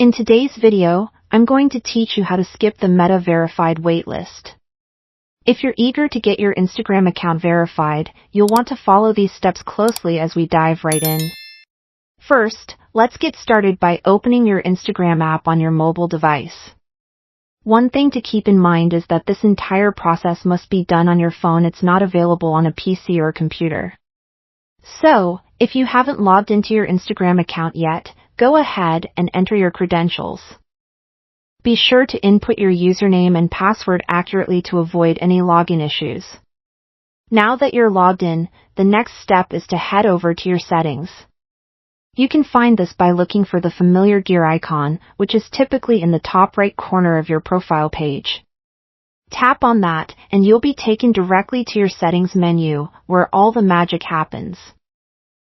In today's video, I'm going to teach you how to skip the Meta-verified waitlist. If you're eager to get your Instagram account verified, you'll want to follow these steps closely as we dive right in. First, let's get started by opening your Instagram app on your mobile device. One thing to keep in mind is that this entire process must be done on your phone. It's not available on a PC or computer. So, if you haven't logged into your Instagram account yet, go ahead and enter your credentials. Be sure to input your username and password accurately to avoid any login issues. Now that you're logged in, the next step is to head over to your settings. You can find this by looking for the familiar gear icon, which is typically in the top right corner of your profile page. Tap on that, and you'll be taken directly to your settings menu, where all the magic happens.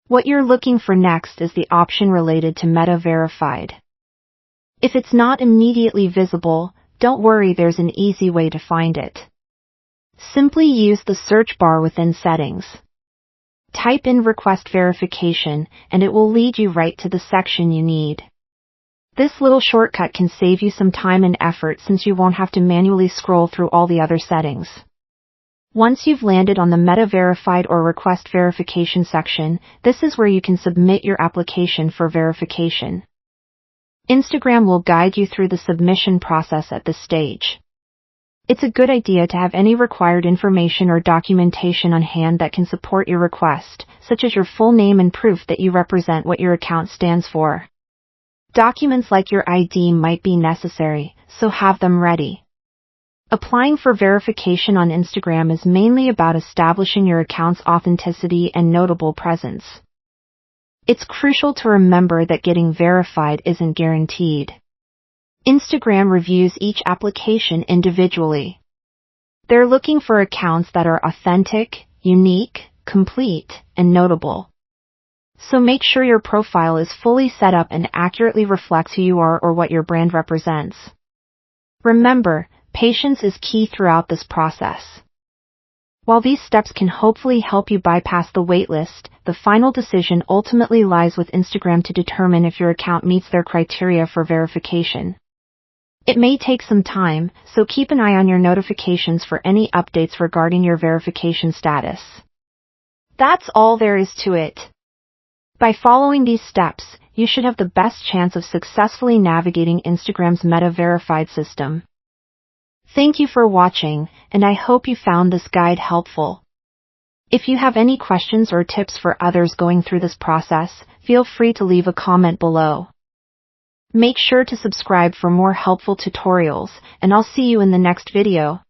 What you're looking for next is the option related to Meta Verified. If it's not immediately visible, don't worry, there's an easy way to find it. Simply use the search bar within Settings. Type in Request Verification, and it will lead you right to the section you need. This little shortcut can save you some time and effort since you won't have to manually scroll through all the other settings. Once you've landed on the Meta Verified or Request Verification section, this is where you can submit your application for verification. Instagram will guide you through the submission process at this stage. It's a good idea to have any required information or documentation on hand that can support your request, such as your full name and proof that you represent what your account stands for. Documents like your ID might be necessary, so have them ready. Applying for verification on Instagram is mainly about establishing your account's authenticity and notable presence. It's crucial to remember that getting verified isn't guaranteed. Instagram reviews each application individually. They're looking for accounts that are authentic, unique, complete, and notable. So make sure your profile is fully set up and accurately reflects who you are or what your brand represents. Remember, patience is key throughout this process. While these steps can hopefully help you bypass the waitlist, the final decision ultimately lies with Instagram to determine if your account meets their criteria for verification. It may take some time, so keep an eye on your notifications for any updates regarding your verification status. That's all there is to it. By following these steps, you should have the best chance of successfully navigating Instagram's Meta Verified system. Thank you for watching, and I hope you found this guide helpful. If you have any questions or tips for others going through this process, feel free to leave a comment below. Make sure to subscribe for more helpful tutorials, and I'll see you in the next video.